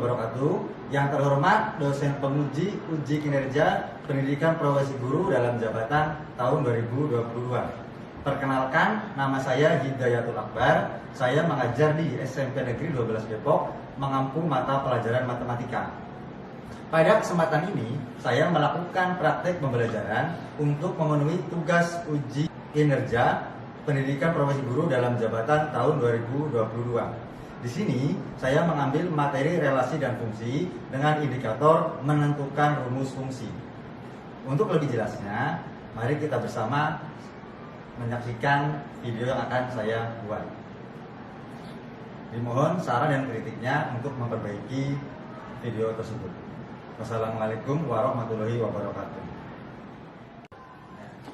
wabarakatuh. Yang terhormat dosen penguji uji kinerja pendidikan profesi guru dalam jabatan tahun 2022. Perkenalkan, nama saya Hidayatul Akbar. Saya mengajar di SMP Negeri 12 Depok, mengampu mata pelajaran matematika. Pada kesempatan ini, saya melakukan praktek pembelajaran untuk memenuhi tugas uji kinerja pendidikan profesi guru dalam jabatan tahun 2022. Di sini, saya mengambil materi relasi dan fungsi dengan indikator menentukan rumus fungsi. Untuk lebih jelasnya, mari kita bersama menyaksikan video yang akan saya buat. Dimohon saran dan kritiknya untuk memperbaiki video tersebut. Wassalamualaikum warahmatullahi wabarakatuh.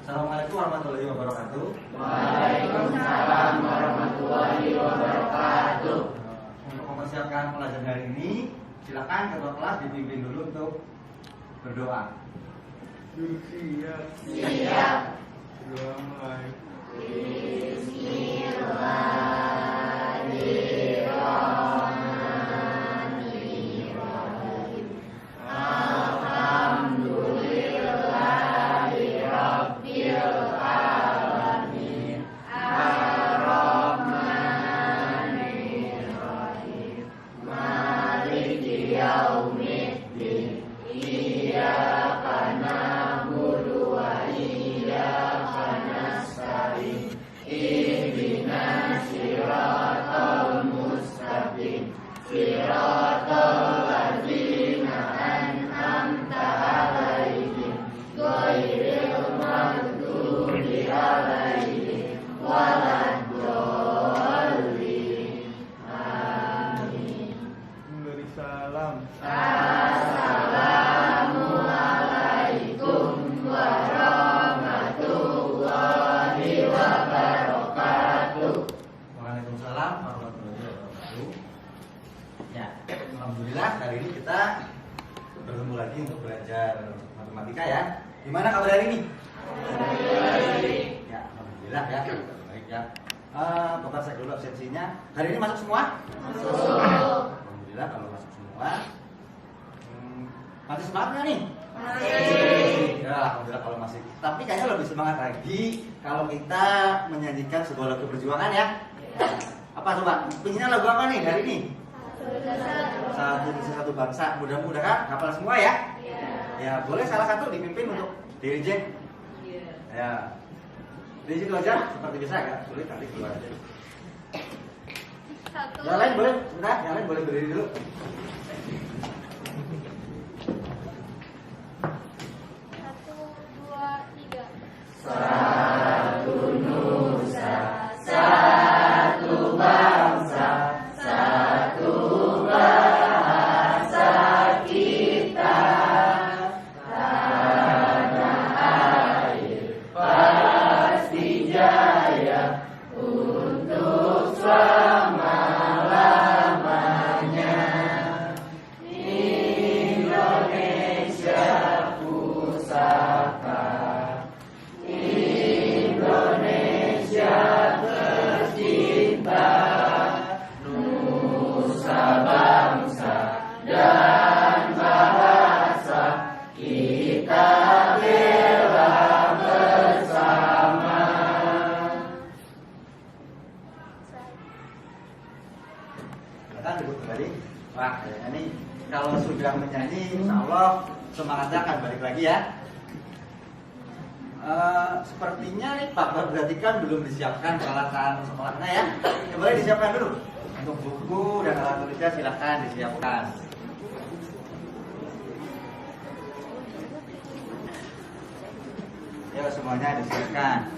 Assalamualaikum warahmatullahi wabarakatuh. Waalaikumsalam warahmatullahi wabarakatuh. Untuk mempersiapkan pelajaran hari ini, silakan ketua kelas dipimpin dulu untuk berdoa. Siap. Siap. Doa mulai. Bismillahirrahmanirrahim. Alhamdulillahirabbil alamin. Ar-Rahmanirrahim. Maliki yaumiddin. Iyyaka na'budu wa iyyaka nasta'in. Ihdinas siratal mustaqim. Siratal ladzina an'amta 'alaihim ghairil maghdubi 'alaihim waladdallin. Amin. Memberi salam. Assalamualaikum warahmatullahi wabarakatuh. Waalaikumsalam warahmatullahi wabarakatuh. Ya, alhamdulillah hari ini kita bertemu lagi untuk belajar matematika ya. Gimana kabar hari ini? Ya, alhamdulillah ya. Baik ya. Bapak cek dulu absensinya. Hari ini masuk semua? Masuk. Alhamdulillah kalau masuk semua. Masih semangat nggak nih? Masih. Ya, alhamdulillah kalau masih. Tapi kayaknya lebih semangat lagi kalau kita menyanyikan sebuah lagu perjuangan ya. Apa coba? Pinginnya lagu apa nih hari ini? Satu Indonesia Satu Bangsa. Mudah-mudahan hafal semua ya. Ya, boleh salah satu dipimpin untuk dirjen. Ya. Di situ aja seperti biasa ya. Sulit nanti keluar aja. Yang lain boleh, sebentar. Yang lain boleh berdiri dulu. Satu nusa, satu bangsa, satu bahasa kita. Tanah air pasti jaya untuk selama-lamanya. Indonesia pusaka, Indonesia tercinta, nusa bangsa dan bahasa kita bela bersama. Silakan duduk kembali. Wah, kayaknya nih kalau sudah menyanyi, insya Allah semangatnya akan balik lagi ya. Sepertinya nih Pak berarti kan belum disiapkan peralatan sekolahnya ya. Boleh disiapkan dulu. Untuk buku dan alat tulisnya silakan disiapkan. Ya semuanya disiapkan.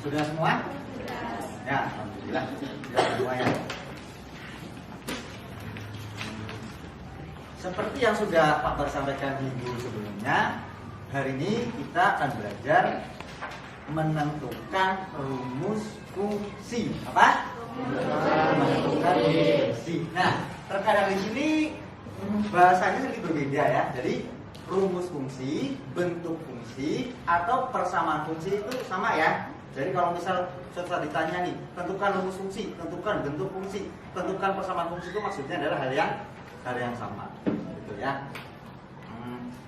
Sudah semua? Ya, alhamdulillah. Sudah semua ya. Seperti yang sudah Pak Bar sampaikan minggu sebelumnya, hari ini kita akan belajar menentukan rumus fungsi. Apa? Menentukan rumus fungsi. Nah, terkadang di sini bahasanya sedikit berbeda ya. Jadi rumus fungsi, bentuk fungsi, atau persamaan fungsi itu sama ya. Jadi kalau misal suatu ditanya nih, tentukan rumus fungsi, tentukan bentuk fungsi, tentukan persamaan fungsi, itu maksudnya adalah hal yang sama, gitu ya.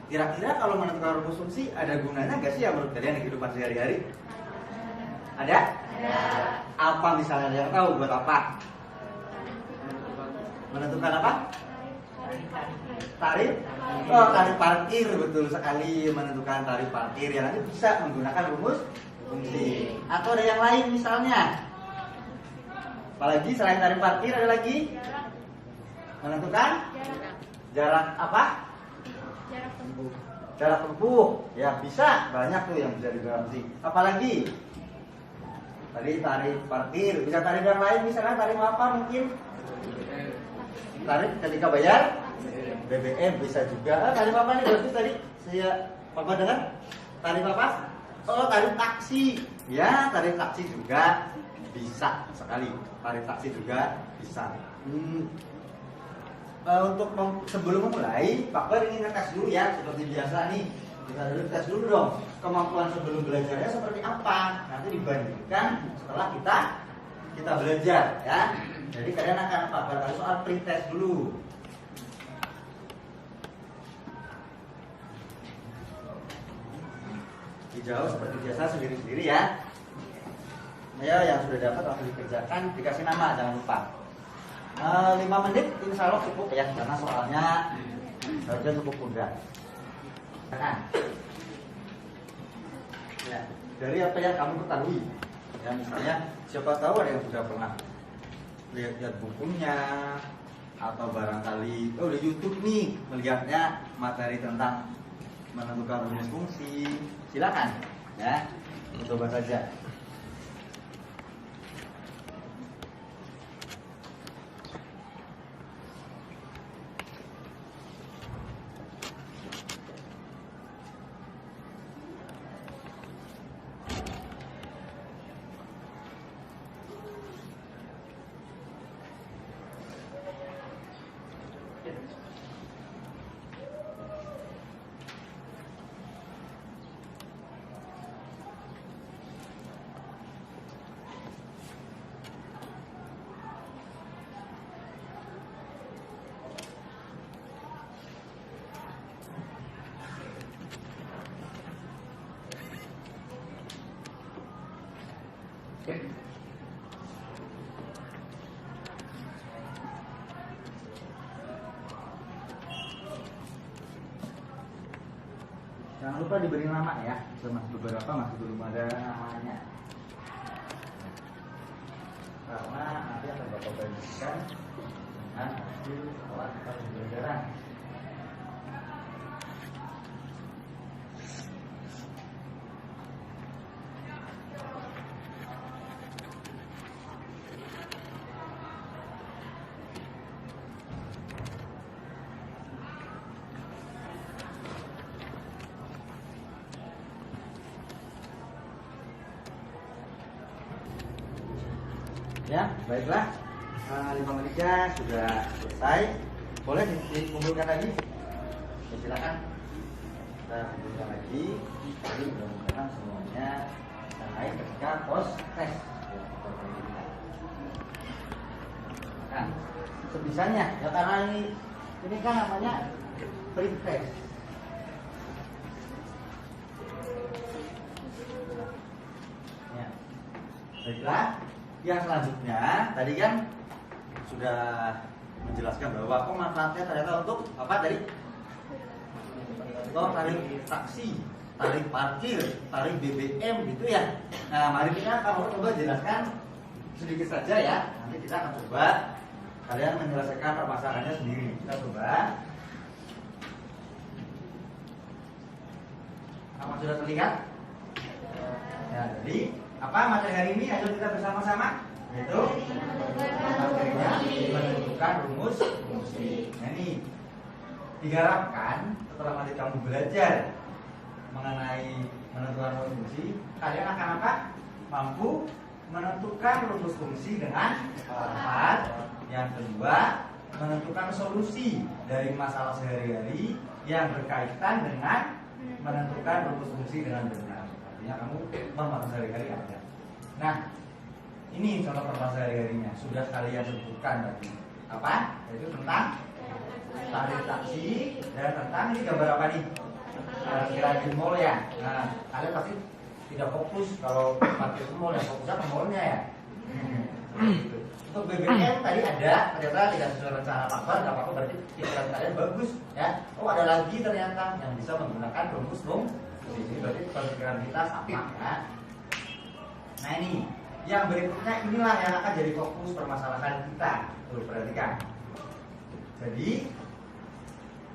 Kira-kira kalau menentukan rumus fungsi ada gunanya nggak sih ya menurut kalian di kehidupan sehari-hari? Ada? Ada. Apa misalnya, ada yang tahu buat apa? Menentukan apa? Tarif? Oh, tarif parkir, betul sekali, menentukan tarif parkir yang nanti bisa menggunakan rumus fungsi. Atau ada yang lain misalnya? Apalagi selain tarif parkir ada lagi? Menentukan jarak apa? Jarak tempuh. Ya bisa, banyak tuh yang bisa diganti. Apalagi? Tadi tarif parkir, bisa tarif yang lain misalnya tarif apa mungkin? Tarif ketika bayar BBM bisa juga. Tarif apa nih berarti tadi saya apa dengar? Tarif apa? Oh, tarif taksi. Ya, tarif taksi juga bisa sekali. Tarif taksi juga bisa. Untuk sebelum memulai, Pak Bar ingin ngetes dulu ya, seperti biasa nih. Kita dulu tes dulu dong, kemampuan sebelum belajarnya seperti apa. Nanti dibandingkan setelah kita belajar ya. Jadi kalian akan apa? Barangkali soal pretest dulu. Dijawab seperti biasa sendiri-sendiri ya. Ayo yang sudah dapat langsung dikerjakan, dikasih nama jangan lupa. 5 menit insya Allah cukup ya, karena soalnya harusnya cukup mudah. Nah, ya, dari apa yang kamu ketahui, ya misalnya siapa tahu ada yang sudah pernah lihat bukunya atau barangkali di YouTube nih melihatnya materi tentang menentukan rumus fungsi, silakan ya, coba saja. Jangan lupa diberi nama ya, beberapa masih belum ada namanya. Karena nanti akan Bapak bagikan dengan hasil alat pembelajaran. Ya, baiklah. 5 menitnya sudah selesai. Boleh dikumpulkan lagi? Ya, silakan. Kita kumpulkan lagi. Jadi mudah-mudahan semuanya bisa naik ketika post test. Nah, sebisanya ya, karena ini kan namanya pre test. Ya, baiklah. Yang selanjutnya tadi kan sudah menjelaskan bahwa manfaatnya ternyata untuk apa tadi? Tarif taksi, tarif parkir, tarif BBM gitu ya. Nah, mari kita akan coba jelaskan sedikit saja ya. Nanti kita akan coba kalian menyelesaikan permasalahannya sendiri. Kita coba. Apa sudah terlihat? Ya, jadi apa materi hari ini? Ayo kita bersama-sama, yaitu materinya menentukan rumus fungsi. Nah, ini diharapkan setelah nanti kamu belajar mengenai menentukan rumus fungsi, kalian akan apa? Mampu menentukan rumus fungsi dengan tepat. Yang kedua, menentukan solusi dari masalah sehari-hari yang berkaitan dengan menentukan rumus fungsi dengan benar. Artinya kamu permasalahan sehari-hari ada. Nah, ini contoh permasalahan sehari-harinya sudah kalian sebutkan tadi. Apa? Yaitu tentang tarif taksi dan tentang ini gambar apa nih? Parkiran di mall ya. Nah, kalian pasti tidak fokus kalau parkir di mall, yang fokusnya ke mallnya ya. Untuk BBM tadi ada, ternyata tidak sesuai rencana Pak Bar, nggak apa-apa, berarti pikiran kalian bagus ya. Oh, ada lagi ternyata yang bisa menggunakan rumus fungsi. Berarti pikiran kita sama ya. Nah ini, yang berikutnya inilah yang akan jadi fokus permasalahan kita. Tuh, perhatikan. Jadi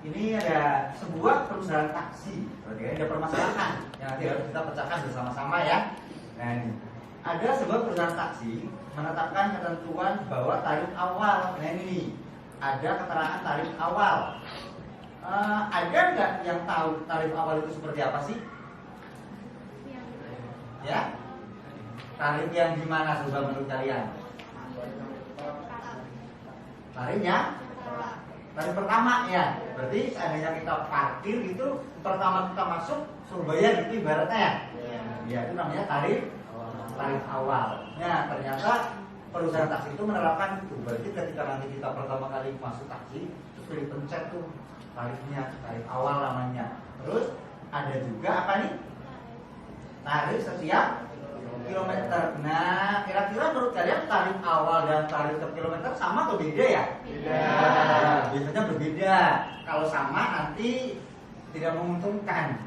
ini ada sebuah perusahaan taksi. Perhatikan, ada permasalahan yang nanti harus kita pecahkan bersama-sama ya. Nah ini, ada sebuah perusahaan taksi menetapkan ketentuan bahwa tarif awal. Nah ini ada keterangan tarif awal. Ada nggak yang tahu tarif awal itu seperti apa sih? Ya, tarif yang gimana coba menurut kalian? Tarifnya tarif pertama ya. Berarti seandainya kita parkir itu pertama kita masuk suruh bayar gitu ibaratnya ya. Ya itu namanya tarif awal. Nah ternyata perusahaan taksi itu menerapkan itu. Berarti ketika nanti kita pertama kali masuk taksi terus dipencet tuh tarifnya, tarif awal namanya. Terus ada juga apa nih? Tarif setiap kilometer. Nah kira-kira menurut kalian tarif awal dan tarif per kilometer sama atau beda ya? Beda. Nah, biasanya berbeda. Kalau sama nanti tidak menguntungkan.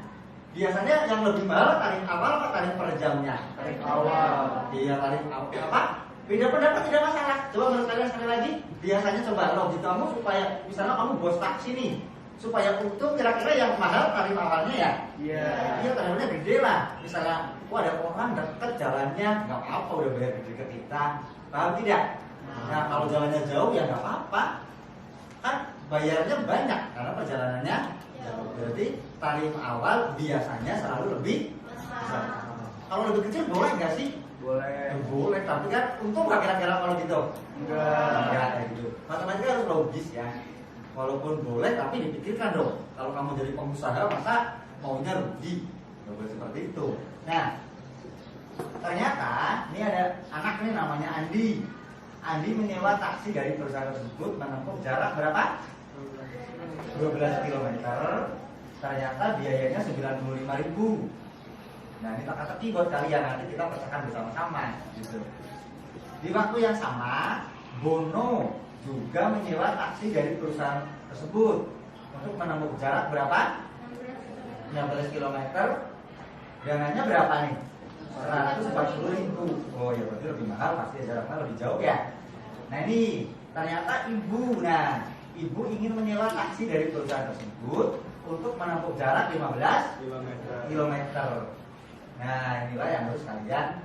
Biasanya yang lebih mahal tarif awal atau tarif per jamnya? Tarif awal. Iya, tarif awal. Apa? Beda pendapat tidak masalah. Coba menurut kalian sekali lagi. Biasanya coba logikamu supaya misalnya kamu bos taksi nih, supaya untung kira-kira yang mahal tarif awalnya ya? Iya. Iya, tarifnya gede lah. Misalnya, wah ada orang deket jalannya, nggak apa-apa udah bayar gede ke kita. Paham tidak? Nah kalau jalannya jauh ya nggak apa-apa. Kan bayarnya banyak karena perjalanannya jauh. Berarti tarif awal biasanya selalu lebih besar. Kalau lebih kecil boleh nggak sih? Boleh. Boleh, tapi kan untung nggak kira-kira kalau gitu? Enggak. Kayak gitu. Matematika harus logis ya. Walaupun boleh, tapi dipikirkan dong. Kalau kamu jadi pengusaha, masa maunya rugi? Nggak boleh seperti itu. Nah, ternyata ini ada anak nih namanya Andi. Andi menyewa taksi dari perusahaan tersebut menempuh jarak berapa? 12 km. Ternyata biayanya 95.000. Nah ini teka-teki buat kalian, nanti kita pecahkan bersama-sama gitu. Di waktu yang sama, Bono juga menyewa taksi dari perusahaan tersebut untuk menempuh jarak berapa? 16 km. Dananya berapa nih? 140.000. Oh ya berarti lebih mahal, pasti jaraknya lebih jauh ya. Nah ini ternyata ibu. Nah ibu ingin menyewa taksi dari perusahaan tersebut untuk menempuh jarak 15 km. Nah inilah yang harus kalian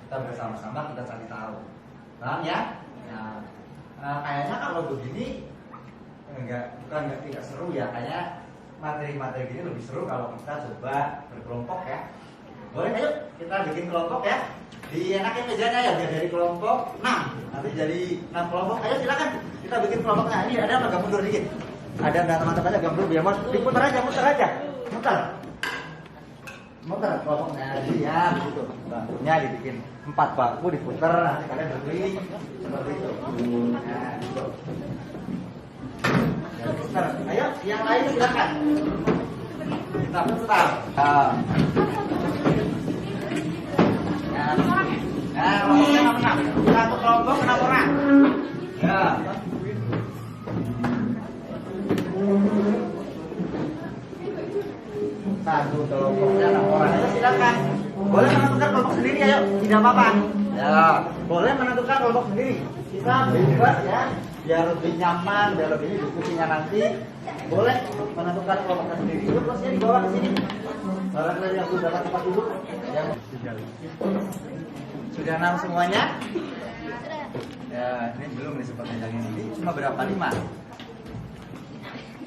kita bersama-sama kita cari tahu. Paham ya? Nah, kayaknya kalau begini bukan tidak seru ya. Kayaknya materi-materi gini lebih seru kalau kita coba berkelompok ya. Boleh ayo kita bikin kelompok ya. Dienakin mejanya ya biar dari kelompok 6 nanti jadi 6 kelompok. Ayo silakan kita bikin kelompok. Nah ini ada agak mundur dikit. Ada teman-temannya agak mundur biar diputar aja, muter kelompoknya aja ya gitu. Bangkunya dibikin 4 bangku diputar, nanti kalian berkeliling seperti itu. Nah, gitu. Ya, putar. Ayo yang lain silakan. Kita putar. Nah, kelompoknya menang. Satu kelompok 6 orang. Ya. Satu kelompoknya 6 orang. Ayo silakan. Boleh menentukan kelompok sendiri, ayo. Tidak apa-apa. Ya, boleh menentukan kelompok sendiri. Kita bebas ya. Biar lebih nyaman, biar lebih diskusinya nanti. Boleh menentukan kelompoknya sendiri. Yuk, terusnya dibawa ke sini. Barang-barang yang sudah dapat tempat duduk. Yang sudah 6 semuanya? Ya, ini belum nih sempat mencari ini. Cuma berapa? 5.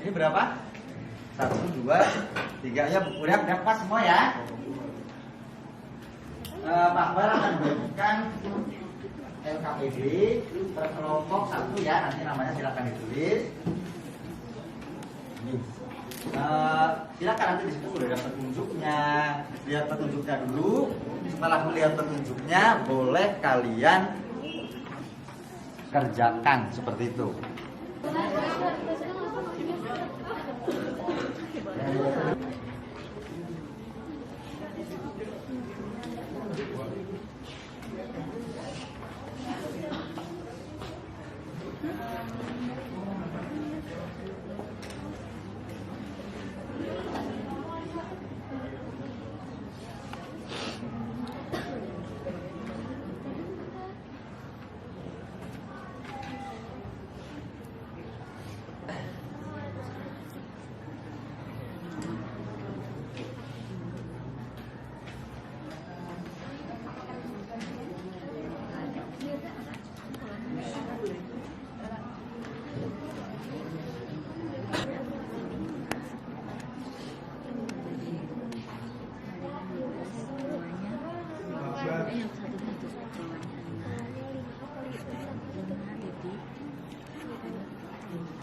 Ini berapa? 1, 2, 3. Ya, udah pas semua ya. Pak Bar akan membagikan LKPD per kelompok 1 ya. Nanti namanya silakan ditulis. Ini. Silakan nanti di situ udah ada petunjuknya. Lihat petunjuknya dulu. Setelah melihat petunjuknya, boleh kalian kerjakan seperti itu.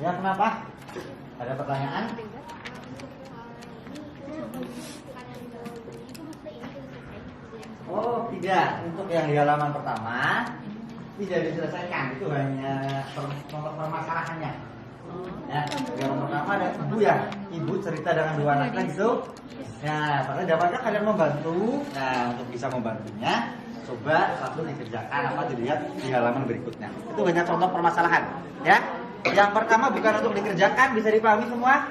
Ya, kenapa? Ada pertanyaan? Oh, tidak. Untuk yang di halaman pertama tidak diselesaikan. Itu hanya permasalahannya. Ya, yang pertama ada ibu ya. Ibu cerita dengan dua anaknya gitu. Nah, pada dapatnya kalian membantu. Nah, untuk bisa membantunya, coba satu dikerjakan apa dilihat di halaman berikutnya. Itu hanya contoh permasalahan, ya. Yang pertama bukan untuk dikerjakan, bisa dipahami semua?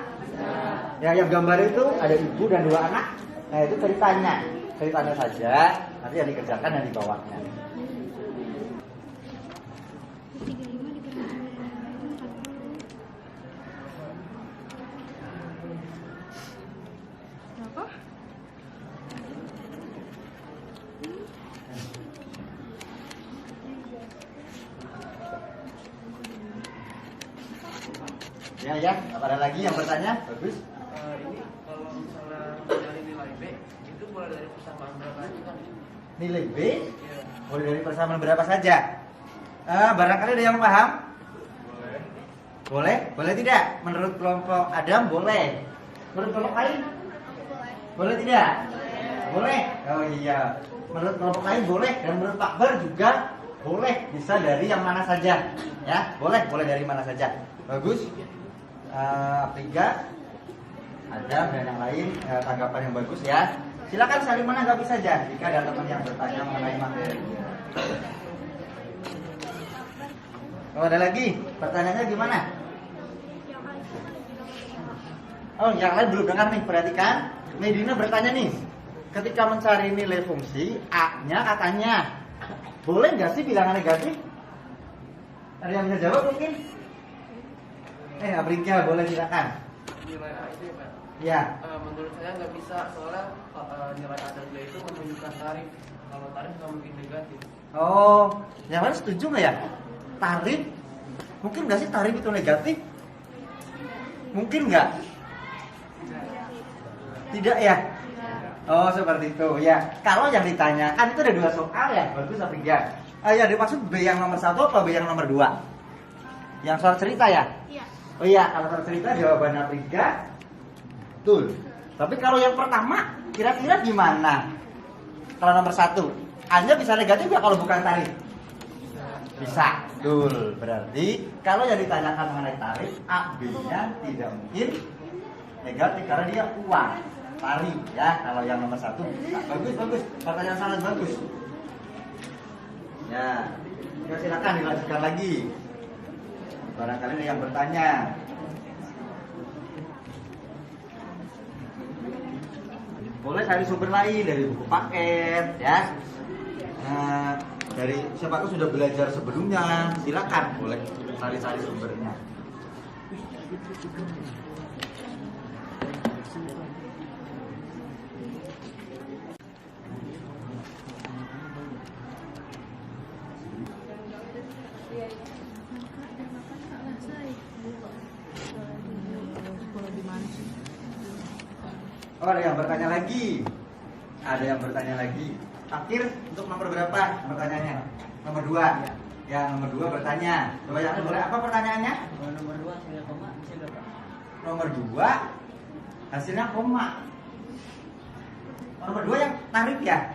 Ya, yang gambar itu ada ibu dan dua anak. Nah, itu ceritanya saja. Nanti yang dikerjakan yang di bawahnya. Ya, apa ada lagi yang bertanya? Bagus. Ini kalau misalnya dari nilai B itu mulai dari persamaan berapa aja kan? Nilai B Iya. boleh dari persamaan berapa saja? Barangkali ada yang paham? Boleh. Boleh? Boleh tidak? Menurut kelompok Adam boleh. Menurut kelompok lain? Boleh tidak? Boleh. Oh iya. Menurut kelompok lain boleh dan menurut Pak Bar juga boleh. Bisa dari yang mana saja. Ya, boleh dari mana saja. Bagus. Afrika, Adam dan yang lain tanggapan yang bagus ya. Silakan saling menanggapi saja jika ada teman yang bertanya mengenai materi. Oh, ada lagi? Pertanyaannya gimana? Oh, yang lain belum dengar nih, perhatikan. Medina bertanya nih, ketika mencari nilai fungsi, A-nya katanya boleh nggak sih bilangan negatif? Ada yang bisa jawab mungkin? Afrika boleh silakan. Nilai A itu ya Pak? Ya. Menurut saya nggak bisa, soalnya nilai A dan B itu menunjukkan tarif. Kalau tarif nggak mungkin negatif. Oh, yang lain setuju nggak ya? Tarif? Mungkin nggak sih tarif itu negatif? Mungkin nggak? Tidak ya? Oh, seperti itu ya. Kalau yang ditanyakan itu ada dua soal ya, bagus Afrika. Ya, dimaksud B yang nomor 1 atau B yang nomor 2? Yang soal cerita ya? Iya. Oh iya, kalau soal cerita jawaban Afrika betul. Tapi kalau yang pertama, kira-kira gimana? Kalau nomor 1, A-nya bisa negatif ya kalau bukan tarif? Bisa, betul. Berarti kalau yang ditanyakan mengenai tarif, A, B-nya tidak mungkin negatif karena dia uang. Tarif ya, kalau yang nomor 1 bisa. Bagus. Pertanyaan sangat bagus. Ya, silakan dilanjutkan lagi. Barangkali ada yang bertanya. Boleh cari sumber lain dari buku paket, ya. Dari siapa tahu sudah belajar sebelumnya, silakan boleh cari sumbernya. Oh, ada yang bertanya lagi. Akhir untuk nomor berapa pertanyaannya? Nomor 2. Ya, nomor 2 bertanya. Coba yang boleh apa pertanyaannya? Nomor 2 saya koma bisa berapa? Nomor 2 hasilnya koma. Nomor 2 yang tarif ya.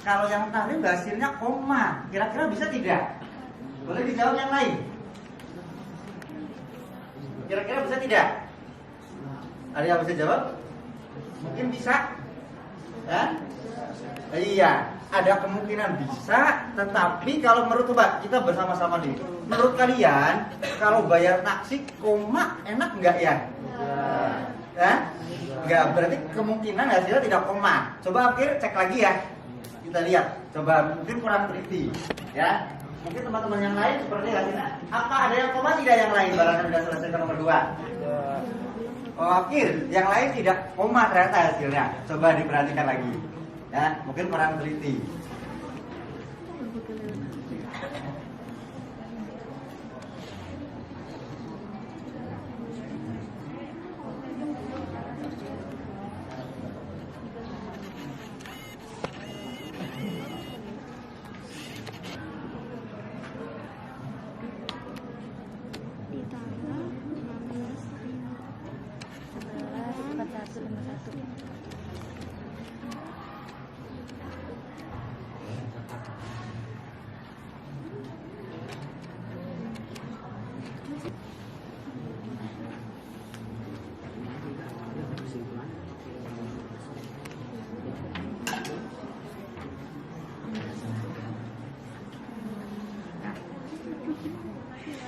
Kalau yang tarif hasilnya koma, kira-kira bisa tidak? Boleh dijawab yang lain. Kira-kira bisa tidak? Ada yang bisa jawab? Mungkin bisa. Ya? Iya, ada kemungkinan bisa, tetapi kalau menurut coba kita bersama-sama nih. Menurut kalian, kalau bayar taksi koma enak nggak ya? Ya? Nggak, berarti kemungkinan hasilnya tidak koma. Coba akhir cek lagi ya. Kita lihat, coba mungkin kurang teliti, ya. Mungkin teman-teman yang lain seperti hasilnya. Apa ada yang koma tidak yang lain? Barangkali sudah selesai ke nomor 2. Oke, yang lain tidak koma ternyata hasilnya. Coba diperhatikan lagi, ya. Mungkin kurang teliti.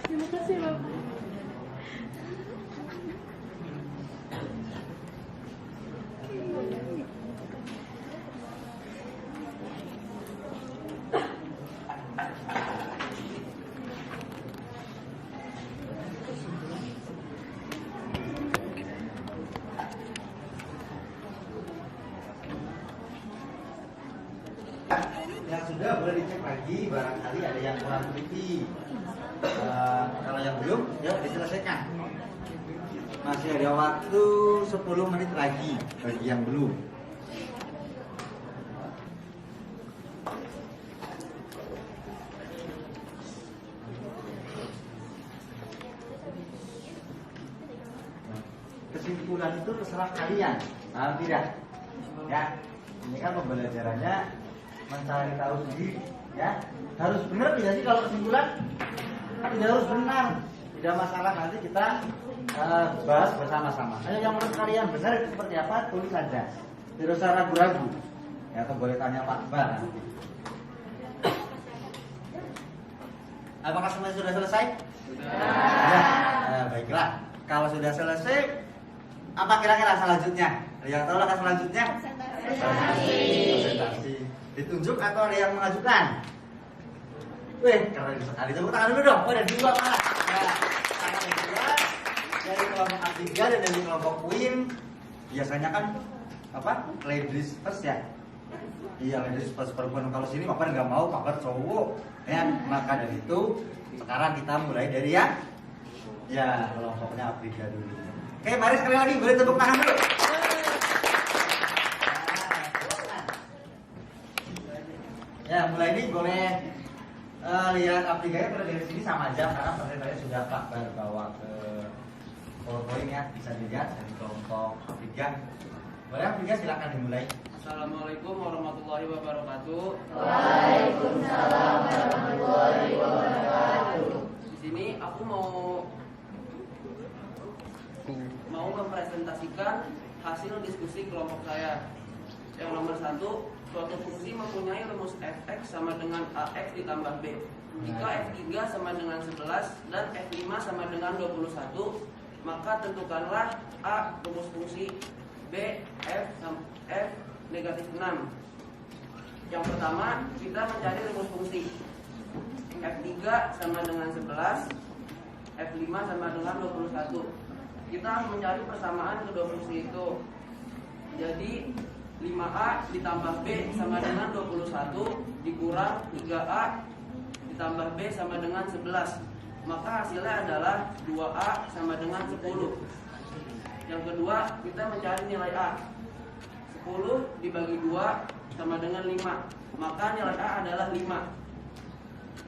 Terima kasih, Bapak. Yang sudah boleh dicek lagi, barangkali ada yang kurang teliti. Kalau yang belum, ya diselesaikan. Masih ada waktu 10 menit lagi bagi yang belum. Kesimpulan itu terserah kalian, paham tidak? Ya, ini kan pembelajarannya mencari tahu sendiri, ya. Harus benar tidak sih kalau kesimpulan? Tidak harus benar, tidak masalah, nanti kita bahas bersama-sama. Ayo yang menurut kalian benar itu seperti apa, tulis saja. Tidak usah ragu-ragu. Ya, atau boleh tanya Pak Bar nanti. Apakah semuanya sudah selesai? Sudah. Ya, baiklah. Kalau sudah selesai, apa kira-kira selanjutnya? Ada yang tahu langkah selanjutnya? Presentasi. Ditunjuk atau ada yang mengajukan? Wih, keren sekali. Tepuk tangan dulu dong. Oh, ada 2 malah. Ya, tangan 2 dari kelompok A3 dan dari kelompok Queen. Biasanya kan apa? Ladies first ya. Iya, ladies first perempuan. Kalau sini Bapak nggak mau, Bapak cowok. Ya, maka dari itu sekarang kita mulai dari ya kelompoknya A3 dulu. Oke, mari sekali lagi boleh tepuk tangan dulu. Ya, mulai ini boleh lihat aplikasinya pada dari sini sama aja karena persentasenya sudah Pak bawa ke PowerPoint ya, bisa dilihat dari kelompok aplikasi. Boleh aplikasi silakan dimulai. Assalamualaikum warahmatullahi wabarakatuh. Waalaikumsalam warahmatullahi wabarakatuh. Di sini aku mau mempresentasikan hasil diskusi kelompok saya. Yang nomor 1, suatu fungsi mempunyai rumus fx sama dengan ax ditambah b. Jika f3 sama dengan 11 dan f5 sama dengan 21, maka tentukanlah a rumus fungsi, b f negatif 6. Yang pertama, kita mencari rumus fungsi. F3 sama dengan 11, F5 sama dengan 21. Kita harus mencari persamaan kedua fungsi itu. Jadi 5A ditambah B sama dengan 21 dikurang 3A ditambah B sama dengan 11. Maka hasilnya adalah 2A sama dengan 10. Yang kedua, kita mencari nilai A. 10 dibagi 2 sama dengan 5. Maka nilai A adalah 5.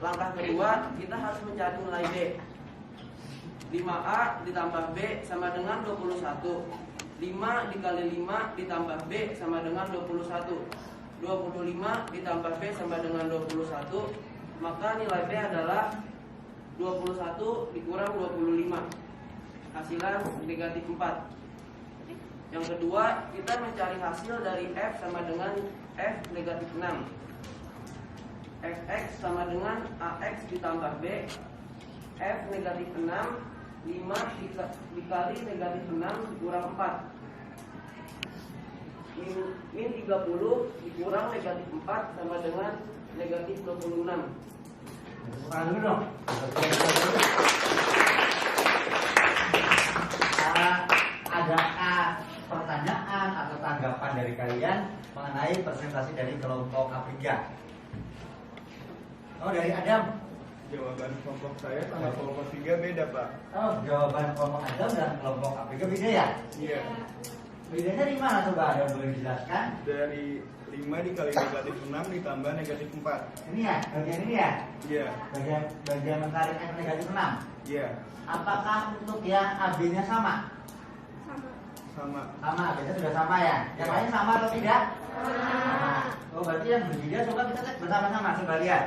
Langkah kedua, kita harus mencari nilai B. 5A ditambah B sama dengan 21. 5 dikali 5 ditambah B sama dengan 21. 25 ditambah B sama dengan 21. Maka nilai B adalah 21 dikurang 25. Hasilnya negatif 4. Yang kedua, kita mencari hasil dari F sama dengan F negatif 6. Fx sama dengan AX ditambah B. F negatif 6, 5 dikali negatif 6 dikurang 4. Min 30 dikurang negatif 4 sama dengan negatif 26. Bukan dulu dong. Adakah pertanyaan atau tanggapan dari kalian mengenai presentasi dari kelompok A3? Oh, dari Adam. Jawaban kelompok saya sama kelompok 3 beda, Pak. Oh, jawaban kelompok Adam dan kelompok A3 beda ya? Iya. Bedanya di mana coba Adam boleh dijelaskan? Dari 5 dikali negatif 6 ditambah negatif 4. Ini ya, bagian ini ya? Iya. Bagian mencari F negatif 6. Iya. Apakah untuk yang AB-nya sama? Sama. Sama, biasanya sudah sama ya? Yang lain sama atau tidak? Sama. Oh, berarti yang berbeda coba kita cek bersama-sama, coba lihat.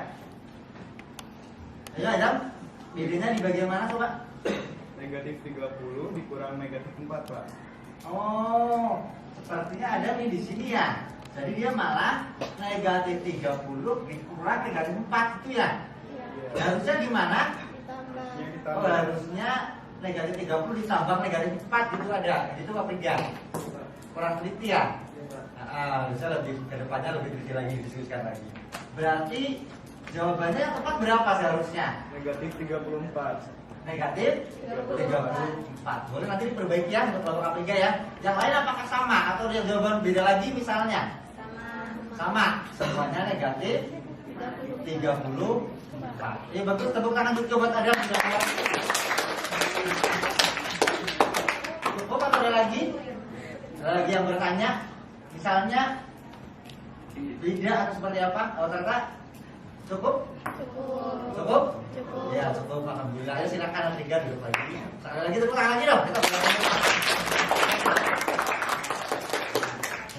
Ayo Adam, bedanya di bagian mana coba? Negatif 30 dikurang negatif 4, Pak. Oh, sepertinya ada nih di sini ya. Jadi dia malah negatif 30 dikurang negatif 4 itu ya? Iya. Harusnya gimana? Yang Oh, ditambah. harusnya negatif 30 ditambah negatif 4 gitu ada. Itu apa ya? Kurang teliti ya? Bisa lebih ke depannya lebih teliti lagi, diskusikan lagi. Berarti jawabannya yang tepat berapa seharusnya? Negatif 34. Negatif 34. Boleh nanti diperbaiki ya untuk kelompok A3 ya. Yang lain apakah sama atau yang jawaban beda lagi misalnya? Sama. Semuanya negatif 34. Ya bagus, tepuk tangan untuk buat Adam sudah keluar. Cukup atau ada lagi? Ada lagi yang bertanya? Misalnya beda atau seperti apa? Oh, ternyata cukup? Cukup? Ya cukup, alhamdulillah. Ayo silakan A3 duduk lagi. Sekali lagi tepuk tangan lagi dong. Kita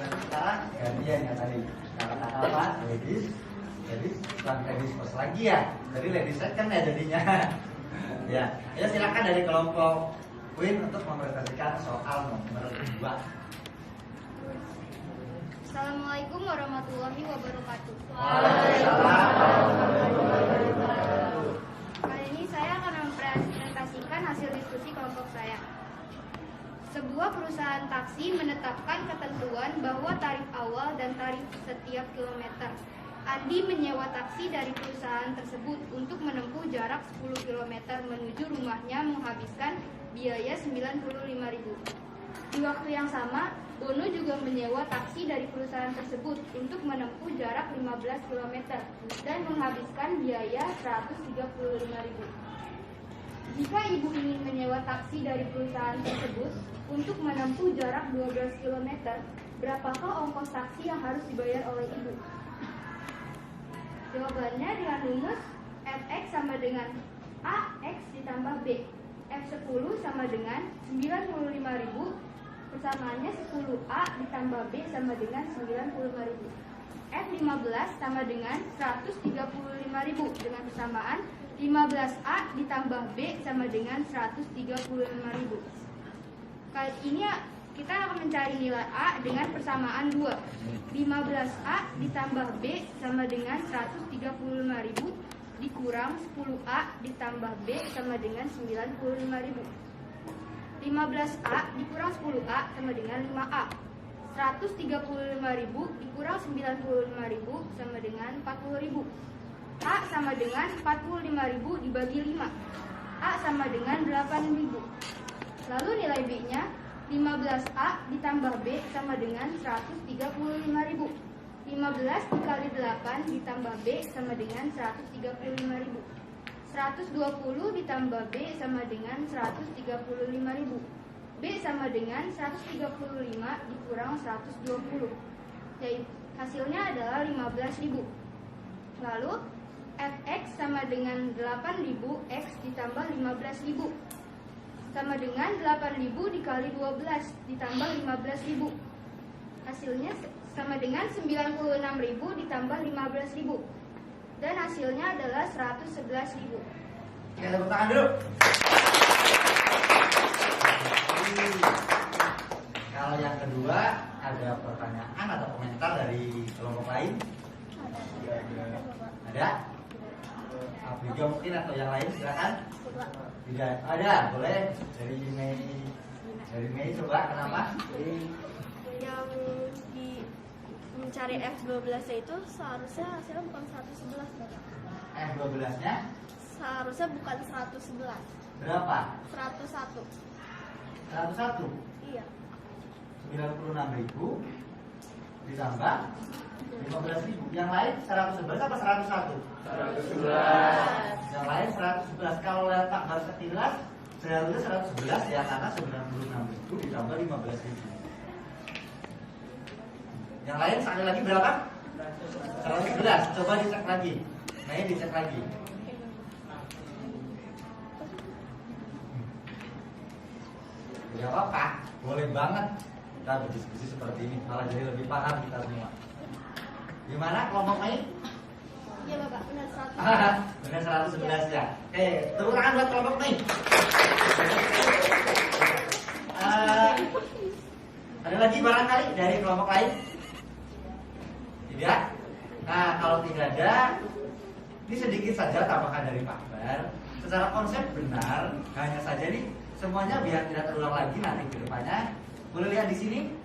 nah, sekarang gantian ya tadi. Kata-kata apa? Ladies. Jadi bukan ladies first lagi ya. Jadi ladies second ya jadinya. Ya, ayo silakan dari kelompok Queen untuk mempresentasikan soal nomor 2. Assalamualaikum warahmatullahi wabarakatuh. Kali ini saya akan mempresentasikan hasil diskusi kelompok saya. Sebuah perusahaan taksi menetapkan ketentuan bahwa tarif awal dan tarif setiap kilometer. Andi menyewa taksi dari perusahaan tersebut untuk menempuh jarak 10 km menuju rumahnya menghabiskan biaya 95.000. Di waktu yang sama, Bono juga menyewa taksi dari perusahaan tersebut untuk menempuh jarak 15 km dan menghabiskan biaya 135.000. Jika ibu ingin menyewa taksi dari perusahaan tersebut untuk menempuh jarak 12 km, berapakah ongkos taksi yang harus dibayar oleh ibu? Jawabannya dengan rumus Fx sama dengan AX ditambah B. F10 sama dengan 95.000, persamaannya 10A ditambah B sama dengan 95.000. F15 sama dengan 135.000 dengan persamaan 15A ditambah B sama dengan 135.000. Kali ini kita akan mencari nilai A dengan persamaan 2. 15A ditambah B sama dengan 135.000 dikurang 10A ditambah B sama dengan 95.000. 15A dikurang 10A sama dengan 5A. 135.000 dikurang 95.000 sama dengan 40.000. A sama dengan 45.000 dibagi 5. A sama dengan 8.000. Lalu nilai B-nya 15A ditambah B sama dengan 135.000. 15 dikali 8 ditambah B sama dengan 135.000. 120 ditambah B sama dengan 135.000. B sama dengan 135 dikurang 120. Jadi hasilnya adalah 15.000. Lalu Fx sama dengan 8.000 X ditambah 15.000. sama dengan 8.000 dikali 12 ditambah 15.000. Hasilnya sama dengan 96.000 ditambah 15.000. Dan hasilnya adalah 111.000. Oke, tepuk tangan dulu. Kalau yang kedua, ada pertanyaan atau komentar dari kelompok lain? Ada? Abiga mungkin atau yang lain, silakan. Tidak ada, boleh. Dari Mei coba, kenapa? Yang di mencari F12 itu seharusnya hasilnya bukan 111, Bapak. F12 nya Seharusnya bukan 111, berapa? 101. 101. Iya. 96.000 ditambah 15.000. Yang lain 111 apa 101? 111. Yang lain 111. Kalau letak baris ketilas seharusnya 111 ya, karena 96.000 ditambah 15.000. Yang lain sekali lagi berapa? 111. Coba dicek lagi. Nah, dicek lagi. Tidak apa-apa, boleh banget kita berdiskusi seperti ini, malah jadi lebih paham kita semua. Gimana kelompok Mei? Iya, Bapak, benar 111. Benar 111 ya. Oke, tepuk tangan buat kelompok Mei. Ada lagi barangkali dari kelompok lain? Tidak? Nah, kalau tidak ada, ini sedikit saja tambahan dari Pak Bar. Secara konsep benar, hanya saja nih semuanya biar tidak terulang lagi nanti ke depannya. Boleh lihat di sini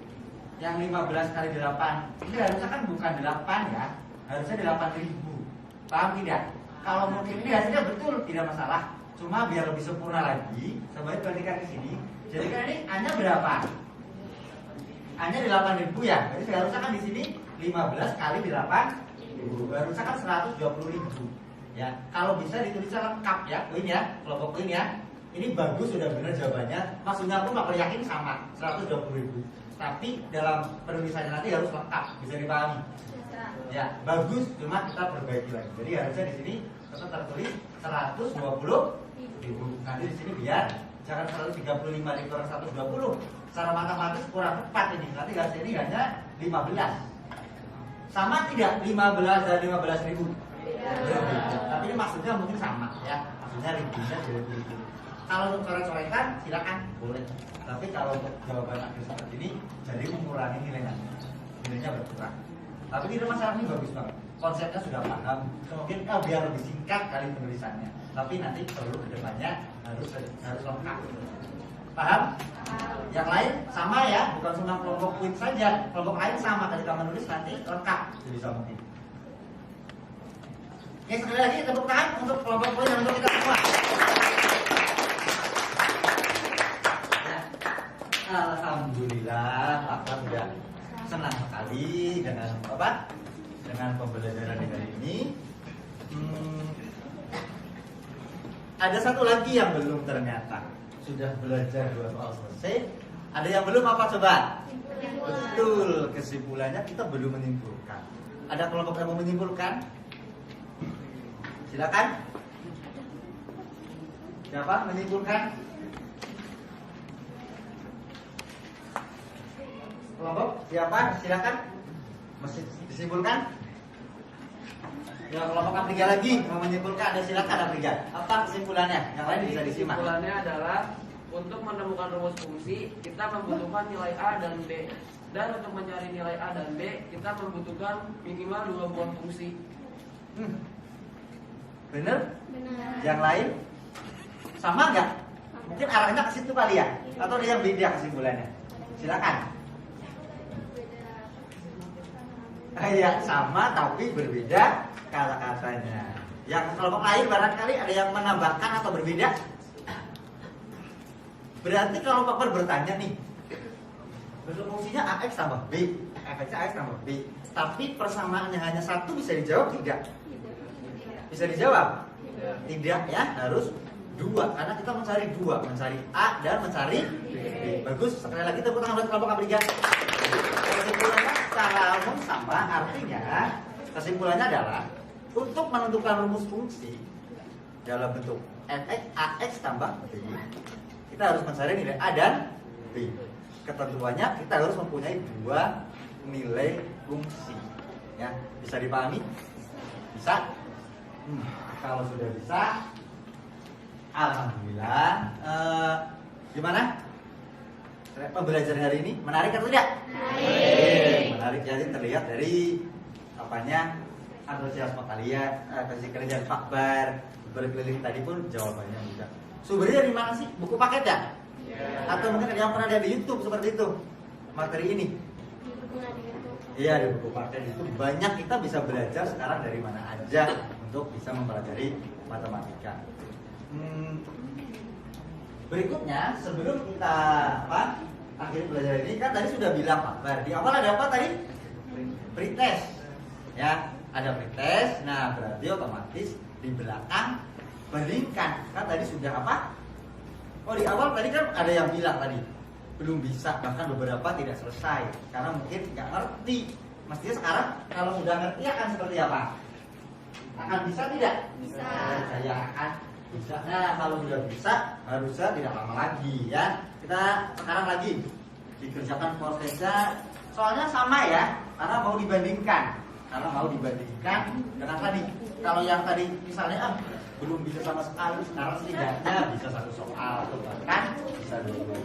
yang 15 kali 8. Ini harusnya kan bukan 8 ya, harusnya 8.000. Paham tidak? Kalau mungkin ini hasilnya betul, tidak masalah. Cuma biar lebih sempurna lagi, sebaiknya perhatikan di sini. Jadi kan ini hanya berapa? Hanya 8.000 ya. Jadi seharusnya kan di sini 15 kali 8.000. Harusnya kan 120.000. Ya, kalau bisa ditulisnya lengkap ya, poin ya, kelompok poin ya. Ini bagus, sudah benar jawabannya. Maksudnya pun Pak yakin sama 120.000. Tapi dalam penulisannya nanti harus lengkap, bisa dipahami. Ya, bagus, cuma kita perbaiki lagi. Jadi harusnya di sini tetap tertulis 120.000. Nanti di sini biar jangan 135 dikurang 120. Secara matematis kurang tepat ini. Nanti hasil ini hanya 15. Sama tidak 15 dan 15.000? Tapi ini maksudnya mungkin sama ya. Maksudnya ribunya jadi ribu. Kalau untuk coret-coretan silakan boleh. Tapi kalau untuk jawaban akhir seperti ini jadi mengurangi nilainya berkurang. Tapi di rumah masalah ini bagus banget. Konsepnya sudah paham. Mungkin biar lebih singkat kali penulisannya. Tapi nanti perlu kedepannya harus lengkap. Paham? Yang lain sama ya, bukan cuma kelompok poin saja. Kelompok lain sama ketika menulis nanti lengkap bisa mungkin. Oke, sekali lagi tepuk tangan untuk kelompok poin dan untuk kita semua. Alhamdulillah, Pak sudah senang sekali dengan apa? Dengan pembelajaran di hari ini. Ada satu lagi yang belum ternyata. Sudah belajar 2 soal selesai. Ada yang belum apa coba? Betul, kesimpulannya kita belum menyimpulkan. Ada kelompok yang mau menyimpulkan? Silakan. Siapa menyimpulkan? Kelompok siapa? Silakan. Masih disimpulkan? Ya, kelompok Afrika lagi mau menyimpulkan, ada silakan Afrika. Apa kesimpulannya? Yang lain bisa disimak. Kesimpulannya adalah untuk menemukan rumus fungsi kita membutuhkan nilai A dan B. Dan untuk mencari nilai A dan B kita membutuhkan minimal 2 buah fungsi. Bener? Benar. Yang lain? Sama nggak? Mungkin arahnya ke situ kali ya? Atau ada yang beda kesimpulannya? Silakan. Iya, sama tapi berbeda kata-katanya. Yang kelompok lain barangkali ada yang menambahkan atau berbeda? Berarti kalau Pak bertanya nih, bentuk fungsinya AX tambah B, efeknya AX tambah B, tapi persamaannya hanya 1, bisa dijawab tidak? Bisa dijawab? Tidak ya, harus 2 karena kita mencari 2, mencari A dan mencari B. Bagus, sekali lagi tepuk tangan buat kelompok Afrika. Kesimpulannya secara umum sama, artinya kesimpulannya adalah untuk menentukan rumus fungsi dalam bentuk fx AX tambah B, kita harus mencari nilai A dan B. Ketentuannya kita harus mempunyai dua nilai fungsi. Ya, bisa dipahami? Bisa? Kalau sudah bisa, alhamdulillah. Gimana? Pembelajaran hari ini menarik atau tidak? Menarik, jadi terlihat dari apanya antusiasme kalian, kalian Pak Bar berkeliling tadi pun jawabannya mudah. Sumbernya dari mana sih? Buku paket ya? Atau mungkin ada yang pernah lihat di YouTube seperti itu materi ini? Iya, di buku paket itu banyak. Kita bisa belajar sekarang dari mana aja untuk bisa mempelajari matematika. Berikutnya sebelum kita akhir belajar ini kan tadi sudah bilang Pak Bar di awal ada apa tadi? Pretest. Ya, ada pretest. Nah, berarti otomatis di belakang bandingkan. Kan tadi sudah apa? Oh, di awal tadi kan ada yang bilang tadi belum bisa, bahkan beberapa tidak selesai karena mungkin nggak ngerti. Mestinya sekarang kalau sudah ngerti akan seperti apa? Akan bisa tidak? Bisa. Saya akan bisa. Nah, kalau sudah bisa harusnya tidak lama lagi ya. Kita sekarang lagi dikerjakan prosesnya. Soalnya sama ya, karena mau dibandingkan. Dengan tadi. Kalau yang tadi misalnya belum bisa sama sekali, sekarang setidaknya bisa satu soal atau bahkan bisa dua.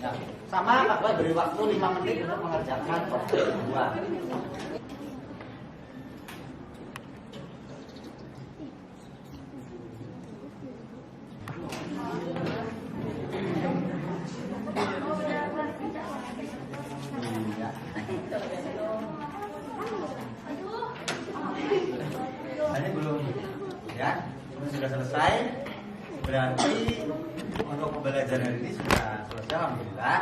Nah, sama Pak Bar beri waktu 5 menit untuk mengerjakan proses kedua. Ini belum ya, ini sudah selesai. Berarti untuk pembelajaran ini sudah selesai alhamdulillah.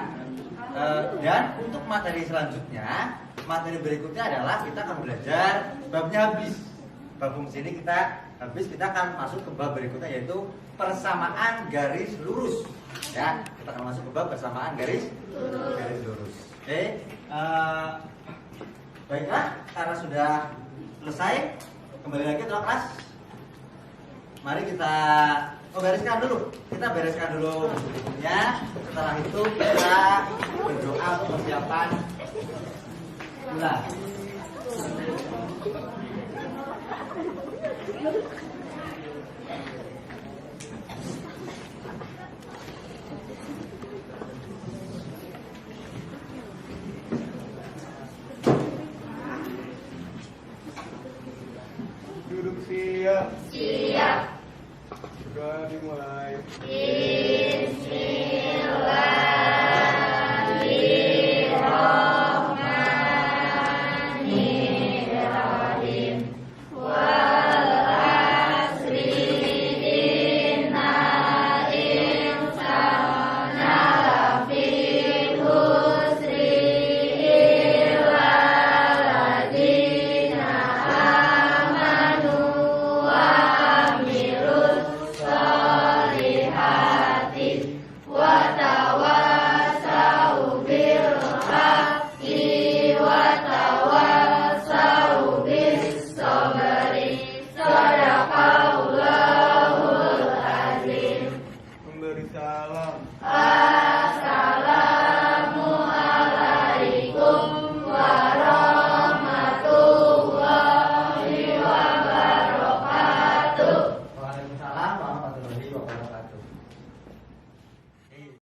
Dan untuk materi selanjutnya, materi berikutnya adalah kita akan belajar babnya habis. Bab fungsi ini kita habis, kita akan masuk ke bab berikutnya yaitu persamaan garis lurus. Ya, kita akan masuk ke bab persamaan garis lurus. Oke, baiklah, karena sudah selesai, kembali lagi ke kelas. Mari kita bereskan dulu. Kita bereskan dulu bukunya. Setelah itu kita berdoa untuk persiapan bulan. Duduk siap. Siap. Sudah dimulai. Bismillah.